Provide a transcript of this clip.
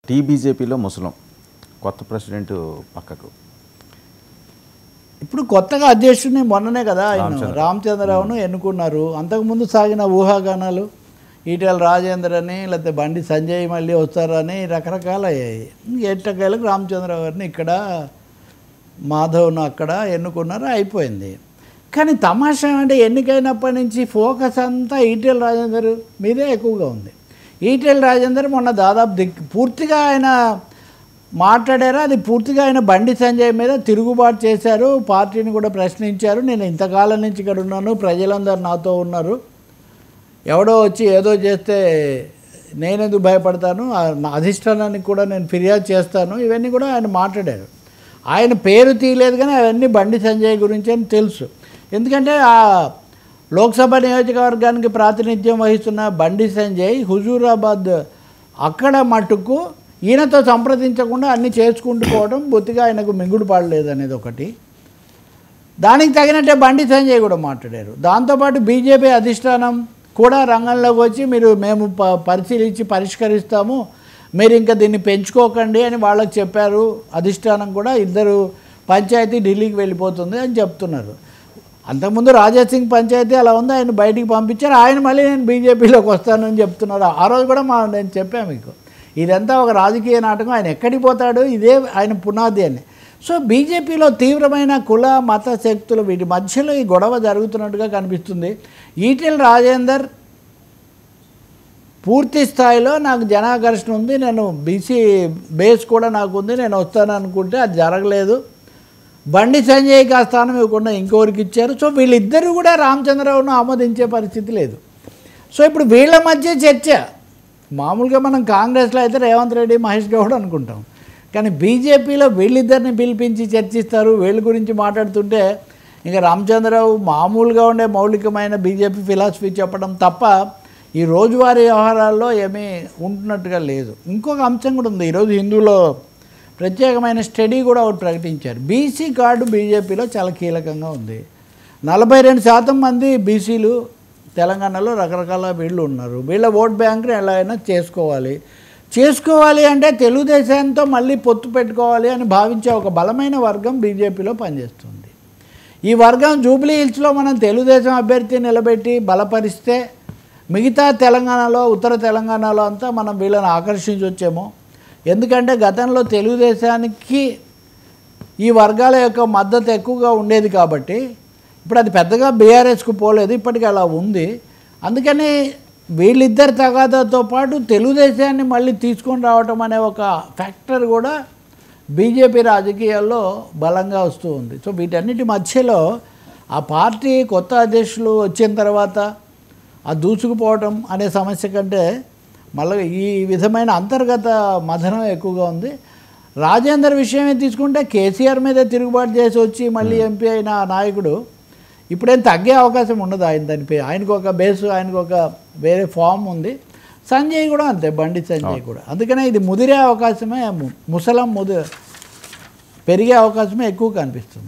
టీబీజేపీలో ముసలం కొత్త ప్రెసిడెంట్ పక్కకు ఇప్పుడు కొత్తగా అధ్యక్షుడిని మొన్ననే కదా ఆయన రామచంద్రరావును ఎన్నుకున్నారు. అంతకుముందు సాగిన ఊహాగానాలు ఈటెల రాజేందర్ అని లేకపోతే బండి సంజయ్ మళ్ళీ వస్తారని రకరకాల అయ్యాయి. ఎట్టకేలకు రామచంద్రరావు గారిని ఇక్కడ మాధవ్ను అక్కడ ఎన్నుకున్నారు, అయిపోయింది. కానీ తమాషా అంటే ఎన్నికైనప్పటి నుంచి ఫోకస్ అంతా ఈటెల రాజేందర్ మీదే ఎక్కువగా ఉంది. ఈటెల రాజేందర్ మొన్న దాదాపు పూర్తిగా ఆయన మాట్లాడారు, అది పూర్తిగా ఆయన బండి సంజయ్ మీద తిరుగుబాటు చేశారు, పార్టీని కూడా ప్రశ్నించారు. నేను ఇంతకాలం నుంచి ఇక్కడ ఉన్నాను, ప్రజలందరూ నాతో ఉన్నారు, ఎవడో వచ్చి ఏదో చేస్తే నేనెందుకు భయపడతాను, నా అధిష్టానానికి కూడా నేను ఫిర్యాదు చేస్తాను, ఇవన్నీ కూడా ఆయన మాట్లాడారు. ఆయన పేరు తీయలేదు కానీ అవన్నీ బండి సంజయ్ గురించి అని తెలుసు. ఎందుకంటే ఆ లోక్సభ నియోజకవర్గానికి ప్రాతినిధ్యం వహిస్తున్న బండి సంజయ్ హుజూరాబాద్ అక్కడ మటుకు ఈయనతో సంప్రదించకుండా అన్నీ చేసుకుంటూ పోవడం బొత్తిగా ఆయనకు మింగుడు పడలేదు అనేది ఒకటి. దానికి తగినట్టే బండి సంజయ్ కూడా మాట్లాడారు. దాంతోపాటు బీజేపీ అధిష్టానం కూడా రంగంలోకి వచ్చి మేము పరిశీలించి పరిష్కరిస్తాము, మీరు ఇంకా దీన్ని పెంచుకోకండి అని వాళ్ళకి చెప్పారు. అధిష్టానం కూడా ఇద్దరు పంచాయతీ ఢిల్లీకి వెళ్ళిపోతుంది అని చెప్తున్నారు. అంతకుముందు రాజాసింగ్ పంచాయతీ అలా ఉంది, ఆయన బయటికి పంపించారు, ఆయన మళ్ళీ నేను బీజేపీలోకి వస్తానని చెప్తున్నారు. ఆ రోజు కూడా నేను చెప్పాను మీకు, ఇదంతా ఒక రాజకీయ నాటకం, ఆయన ఎక్కడికి పోతాడు, ఇదే ఆయన పునాది అని. సో బీజేపీలో తీవ్రమైన కుల మత శక్తులు వీటి మధ్యలో ఈ గొడవ జరుగుతున్నట్టుగా కనిపిస్తుంది. ఈటెల రాజేందర్ పూర్తి స్థాయిలో నాకు జనాకర్షణ ఉంది, నేను బీసీ బేస్ కూడా నాకు ఉంది, నేను వస్తాను అనుకుంటే అది జరగలేదు. బండి సంజయ్కి ఆ స్థానం ఇవ్వకుండా ఇంకొకరికి ఇచ్చారు. సో వీళ్ళిద్దరూ కూడా రామచంద్రరావును ఆమోదించే పరిస్థితి లేదు. సో ఇప్పుడు వీళ్ళ మధ్య చర్చ. మామూలుగా మనం కాంగ్రెస్లో అయితే రేవంత్ రెడ్డి మహేష్ గౌడ్ అనుకుంటాం, కానీ బీజేపీలో వీళ్ళిద్దరిని పిలిపించి చర్చిస్తారు. వీళ్ళ గురించి మాట్లాడుతుంటే ఇంకా రామచంద్రరావు మామూలుగా ఉండే మౌలికమైన బీజేపీ ఫిలాసఫీ చెప్పడం తప్ప ఈ రోజువారీ వ్యవహారాల్లో ఏమీ ఉంటున్నట్టుగా లేదు. ఇంకొక అంశం కూడా ఉంది. ఈరోజు హిందూలో ప్రత్యేకమైన స్టడీ కూడా ఒకటి ప్రకటించారు. బీసీ కార్డు బీజేపీలో చాలా కీలకంగా ఉంది. 42% మంది బీసీలు తెలంగాణలో రకరకాల వీళ్ళు ఉన్నారు. వీళ్ళ ఓట్ బ్యాంక్ని ఎలా అయినా చేసుకోవాలి అంటే తెలుగుదేశంతో మళ్ళీ పొత్తు పెట్టుకోవాలి అని భావించే ఒక బలమైన వర్గం బీజేపీలో పనిచేస్తుంది. ఈ వర్గం జూబ్లీ హిల్స్లో మనం తెలుగుదేశం అభ్యర్థి నిలబెట్టి బలపరిస్తే మిగతా తెలంగాణలో ఉత్తర తెలంగాణలో అంతా మనం వీళ్ళని ఆకర్షించవచ్చేమో. ఎందుకంటే గతంలో తెలుగుదేశానికి ఈ వర్గాల యొక్క మద్దతు ఎక్కువగా ఉండేది కాబట్టి ఇప్పుడు అది పెద్దగా బీఆర్ఎస్కు పోలేదు, ఇప్పటికీ అలా ఉంది. అందుకని వీళ్ళిద్దరి తగాదాతో పాటు తెలుగుదేశాన్ని మళ్ళీ తీసుకొని రావటం అనే ఒక ఫ్యాక్టర్ కూడా బీజేపీ రాజకీయాల్లో బలంగా వస్తూ ఉంది. సో వీటన్నిటి మధ్యలో ఆ పార్టీ కొత్త అధ్యక్షులు వచ్చిన తర్వాత ఆ దూసుకుపోవటం అనే సమస్య కంటే మళ్ళీ ఈ విధమైన అంతర్గత మథనం ఎక్కువగా ఉంది. రాజేందర్ విషయమే తీసుకుంటే కేసీఆర్ మీద తిరుగుబాటు చేసి వచ్చి మళ్ళీ ఎంపీ అయిన నాయకుడు ఇప్పుడేం తగ్గే అవకాశం ఉండదు. ఆయనకు ఒక బేసు, ఆయనకు ఒక వేరే ఫామ్ ఉంది. సంజయ్ కూడా అంతే, బండి సంజయ్ కూడా. అందుకనే ఇది ముదిరే అవకాశమే, ముసలం పెరిగే అవకాశమే ఎక్కువ కనిపిస్తుంది.